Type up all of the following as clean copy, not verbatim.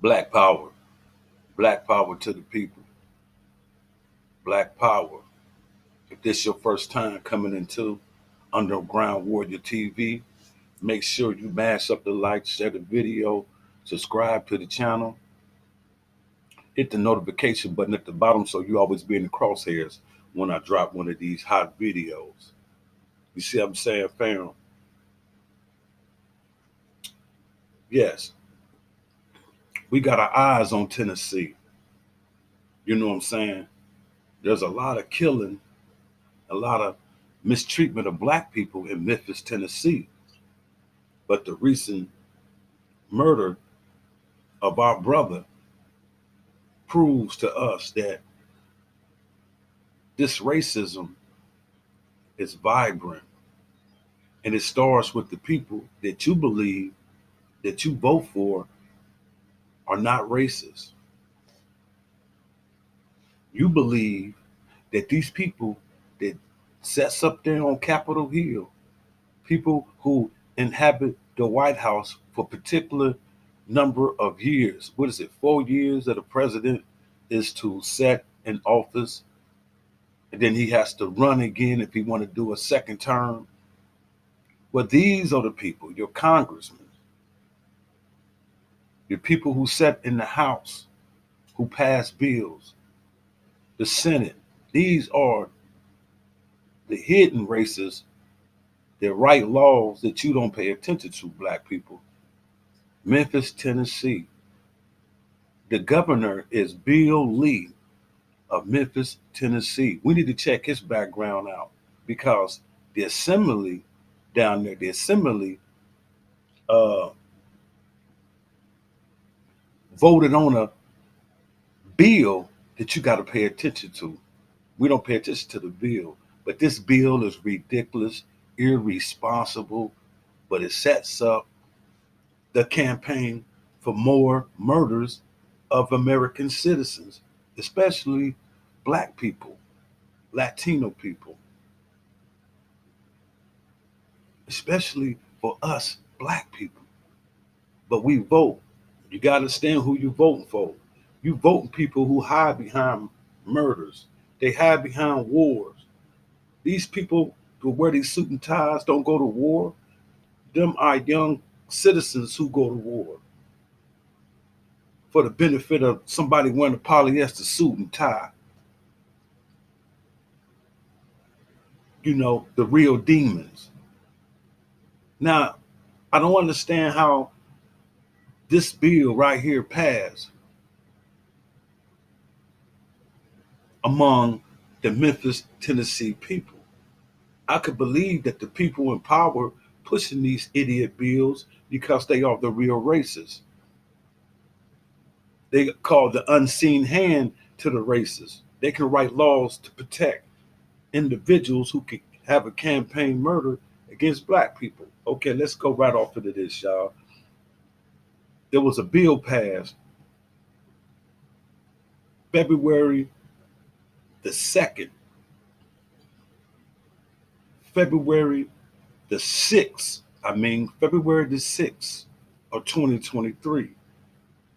Black power. Black power to the people. Black power. If this your first time coming into Underground Warrior TV, make sure you mash up the like, share the video, subscribe to the channel, hit the notification button at the bottom so you always be in the crosshairs when I drop one of these hot videos. You see what I'm saying, fam? Yes, we got our eyes on Tennessee. You know what I'm saying? There's a lot of killing, a lot of mistreatment of black people in Memphis, Tennessee. But the recent murder of our brother proves to us that this racism is vibrant, and it starts with the people that you believe, that you vote for, are not racist. You believe that these people that sets up there on Capitol Hill, people who inhabit the White House for a particular number of years. What is it, 4 years that a president is to set in office, and then he has to run again if he want to do a second term. Well, these are the people, your congressmen, your people who sat in the House, who pass bills, the Senate. These are the hidden racists that write laws that you don't pay attention to, black people. Memphis, Tennessee. The governor is Bill Lee of Memphis, Tennessee. We need to check his background out because the assembly down there, the assembly uh, voted on a bill that you got to pay attention to. We don't pay attention to the bill, but this bill is ridiculous, irresponsible, but it sets up the campaign for more murders of American citizens, especially black people, Latino people, especially for us black people. But we vote. You got to understand who you're voting for. You voting people who hide behind murders. They hide behind wars. These people who wear these suit and ties don't go to war. Them are young citizens who go to war for the benefit of somebody wearing a polyester suit and tie. You know, the real demons. Now, I don't understand how this bill right here passed among the Memphis, Tennessee people. I could believe that the people in power pushing these idiot bills because they are the real racists. They call the unseen hand to the racists. They can write laws to protect individuals who could have a campaign murder against black people. Okay, let's go right off into this, y'all. There was a bill passed February the 2nd, February the 6th, February the 6th of 2023.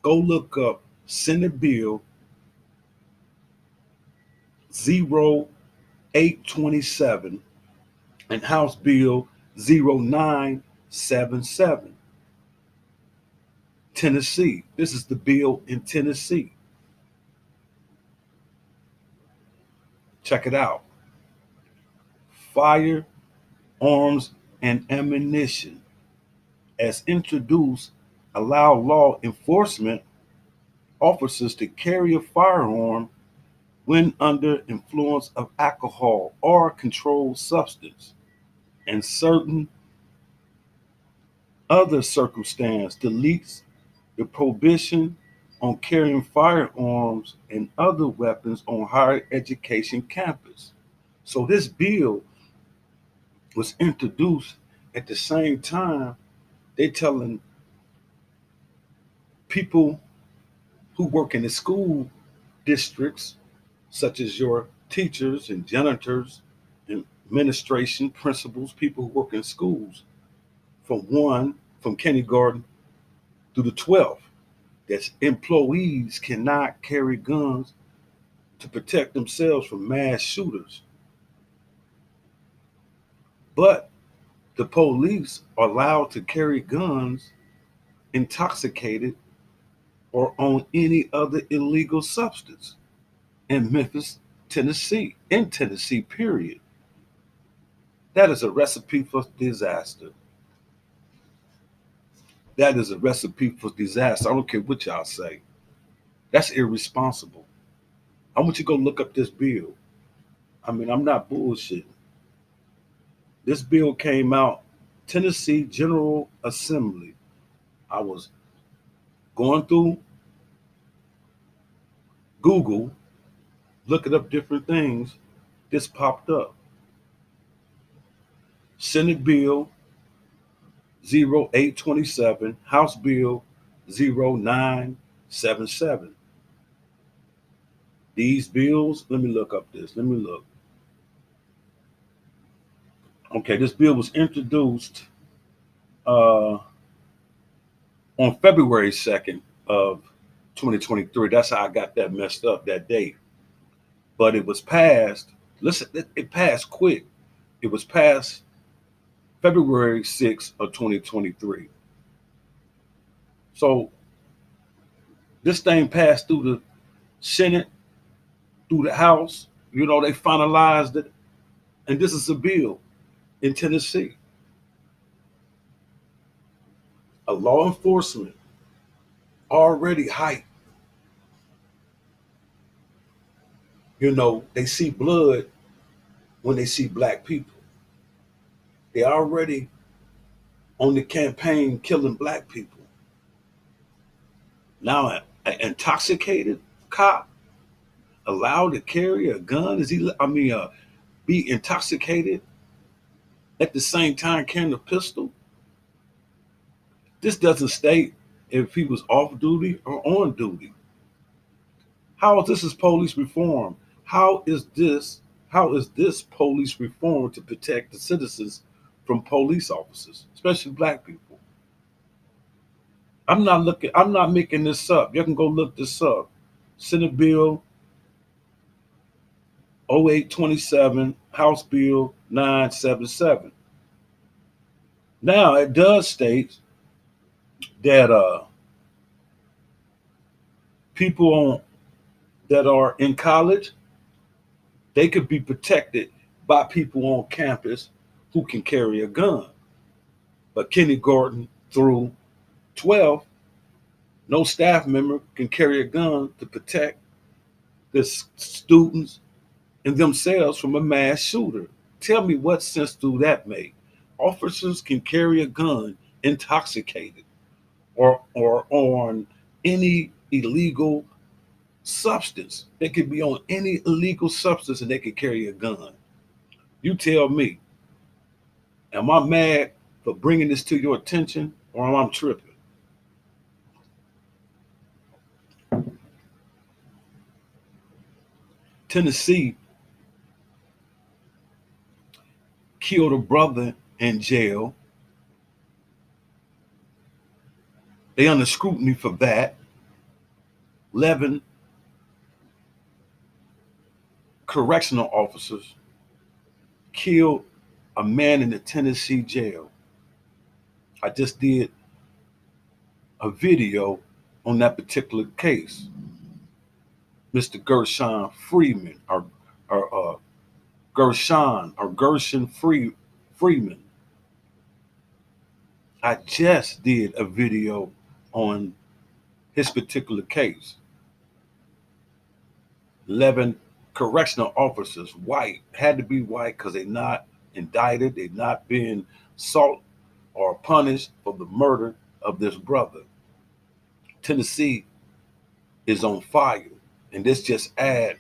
Go look up Senate Bill 0827 and House Bill 0977. Tennessee. This is the bill in Tennessee. Check it out. Firearms and ammunition, as introduced, allow law enforcement officers to carry a firearm when under influence of alcohol or controlled substance, and certain other circumstance deletes the prohibition on carrying firearms and other weapons on higher education campus. So this bill was introduced at the same time they telling people who work in the school districts, such as your teachers and janitors and administration, principals, people who work in schools from kindergarten through the 12th. that employees cannot carry guns to protect themselves from mass shooters. But the police are allowed to carry guns intoxicated or on any other illegal substance in Memphis, Tennessee, in Tennessee, period. That is a recipe for disaster. That is a recipe for disaster. I don't care what y'all say. That's irresponsible. I want you to go look up this bill. I mean, I'm not bullshitting. This bill came out, Tennessee General Assembly. I was going through Google, looking up different things. This popped up. Senate Bill 0827, House Bill 0977. These bills, let me look up this. Let me look. Okay, this bill was introduced on February 2nd of 2023. That's how I got that messed up, that date. But it was passed, listen, it passed quick. It was passed February 6th of 2023. So this thing passed through the Senate, through the House. You know, they finalized it. And this is a bill in Tennessee. A law enforcement already hyped. You know, they see blood when they see black people. They already on the campaign killing black people. Now, an intoxicated cop allowed to carry a gun? Be intoxicated at the same time carrying a pistol? This doesn't state if he was off duty or on duty. How is this police reform? How is this police reform to protect the citizens from police officers, especially black people? I'm not making this up. You can go look this up. Senate Bill 0827, House Bill 977. Now it does state that people that are in college, they could be protected by people on campus who can carry a gun. But kindergarten through 12, no staff member can carry a gun to protect the students and themselves from a mass shooter. Tell me what sense do that make? Officers can carry a gun intoxicated or on any illegal substance. They could be on any illegal substance and they could carry a gun. You tell me, am I mad for bringing this to your attention or am I tripping? Tennessee killed a brother in jail. They under scrutiny for that. 11 correctional officers killed a man in the Tennessee jail. I just did a video on that particular case. Mr. Gershon Freeman, or Gershon Freeman. I just did a video on his particular case. 11 correctional officers, white, had to be white because they're not indicted, they're not being sought or punished for the murder of this brother. Tennessee is on fire, and this just add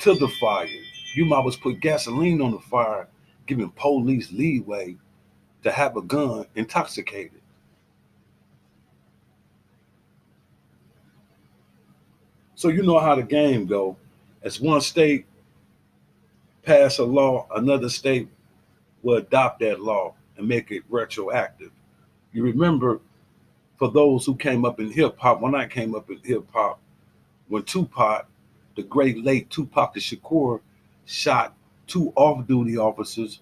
to the fire. You might as well put gasoline on the fire, giving police leeway to have a gun intoxicated. So you know how the game go. As one state pass a law, another state will adopt that law and make it retroactive. You remember For those who came up in hip hop, when I came up in hip hop, when Tupac, the great late Tupac Shakur, shot two off-duty officers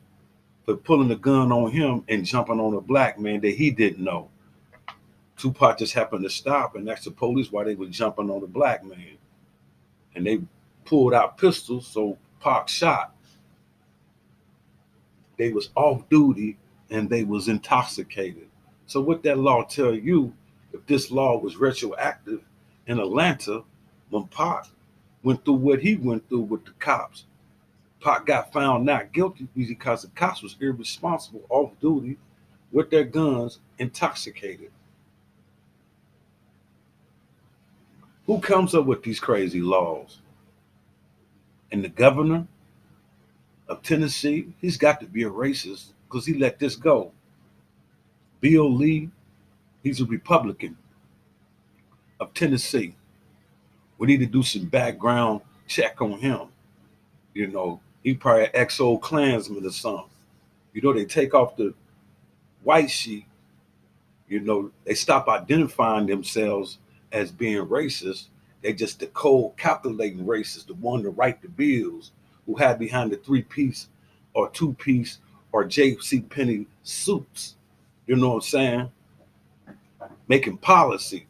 for pulling a gun on him and jumping on a black man that he didn't know. Tupac just happened to stop and asked the police why they were jumping on the black man, and they pulled out pistols. So Pac shot. They was off duty and they was intoxicated. So what that law tell you, if this law was retroactive in Atlanta, when Pac went through what he went through with the cops, Pac got found not guilty because the cops was irresponsible, off duty, with their guns, intoxicated. Who comes up with these crazy laws? And the governor of Tennessee, he's got to be a racist because he let this go. Bill Lee, he's a Republican of Tennessee. We need to do some background check on him. You know, he probably an ex-old Klansman or something. You know, they take off the white sheet. You know, they stop identifying themselves as being racist. They just the cold calculating racist, the one to write the bills, who had behind the 3-piece or 2-piece or J.C. Penney suits. You know what I'm saying? Making policy.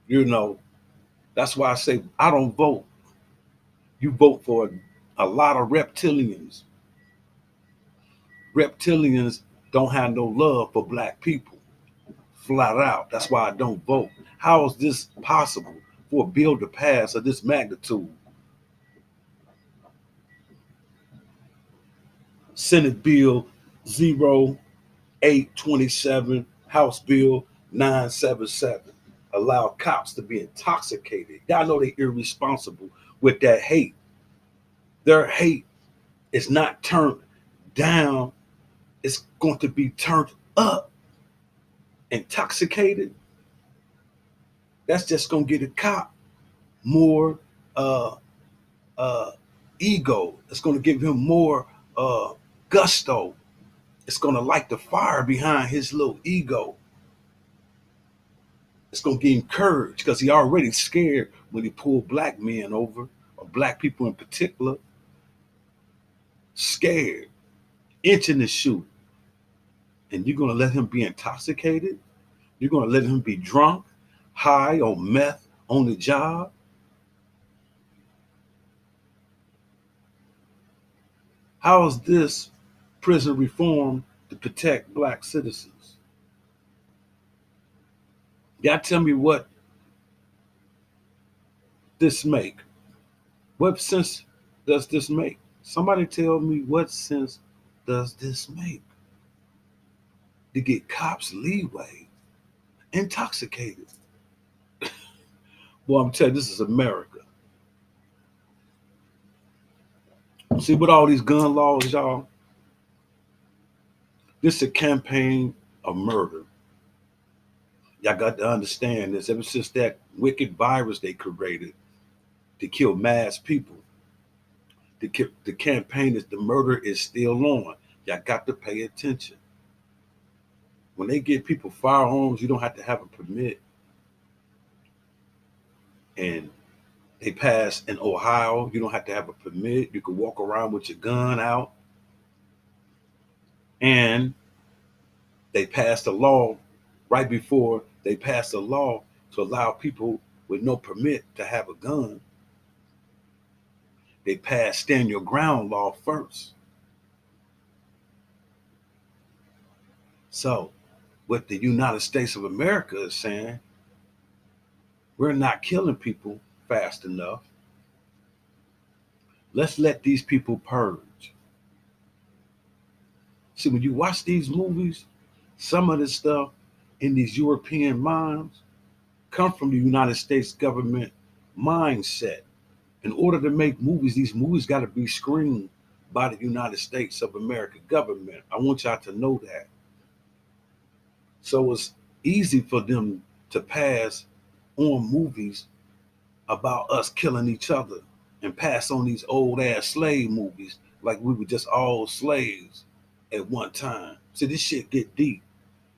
You know, that's why I say I don't vote. You vote for a lot of reptilians. Reptilians don't have no love for black people. Flat out. That's why I don't vote. How is this possible for a bill to pass of this magnitude? Senate Bill 0827, House Bill 977. Allow cops to be intoxicated. Y'all know they're irresponsible with that hate. Their hate is not turned down, it's going to be turned up. Intoxicated, that's just going to get a cop more ego. It's going to give him more gusto. It's going to light the fire behind his little ego. It's going to give him courage because he already scared when he pulled black men over, or black people in particular. Scared, itching to shoot. And you're going to let him be intoxicated? You're going to let him be drunk, high on meth on the job? How is this prison reform to protect black citizens? Y'all tell me what this make. What sense does this make? Somebody tell me what sense does this make? To get cops leeway, intoxicated. Boy, I'm telling you, this is America. See, with all these gun laws, y'all, this is a campaign of murder. Y'all got to understand this. Ever since that wicked virus they created to kill mass people, the campaign is the murder is still on. Y'all got to pay attention. When they give people firearms, you don't have to have a permit. And they pass in Ohio, you don't have to have a permit. You can walk around with your gun out. And they passed a law right before they passed a law to allow people with no permit to have a gun. They passed stand your ground law first. So what the United States of America is saying, we're not killing people fast enough. Let's let these people purge. See, when you watch these movies, some of the stuff in these European minds come from the United States government mindset. In order to make movies, these movies got to be screened by the United States of America government. I want y'all to know that. So it's easy for them to pass on movies about us killing each other and pass on these old ass slave movies like we were just all slaves at one time. See, this shit get deep.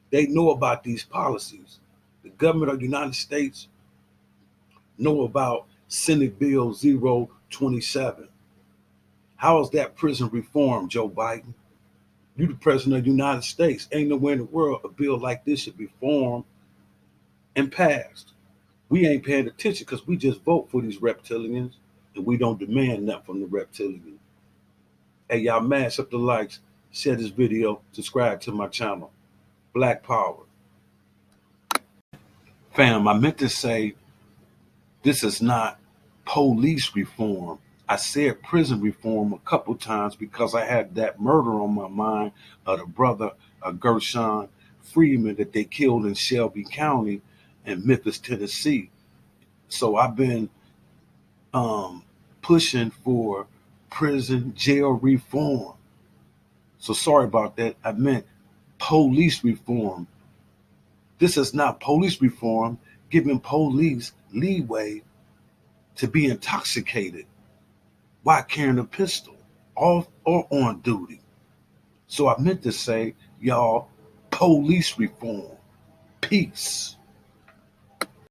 They know about these policies. The government of the United States know about Senate Bill 027. How is that prison reform, Joe Biden? You the president of the United States. Ain't nowhere in the world a bill like this should be formed and passed. We ain't paying attention because we just vote for these reptilians and we don't demand nothing from the reptilians. Hey, y'all mash up the likes, share this video, subscribe to my channel. Black Power. Fam, I meant to say this is not police reform. I said prison reform a couple times because I had that murder on my mind of the brother of Gershon Freeman that they killed in Shelby County in Memphis, Tennessee. So I've been pushing for prison jail reform. So sorry about that. I meant police reform. This is not police reform, giving police leeway to be intoxicated while carrying a pistol, off or on duty. So I meant to say, y'all, police reform. Peace.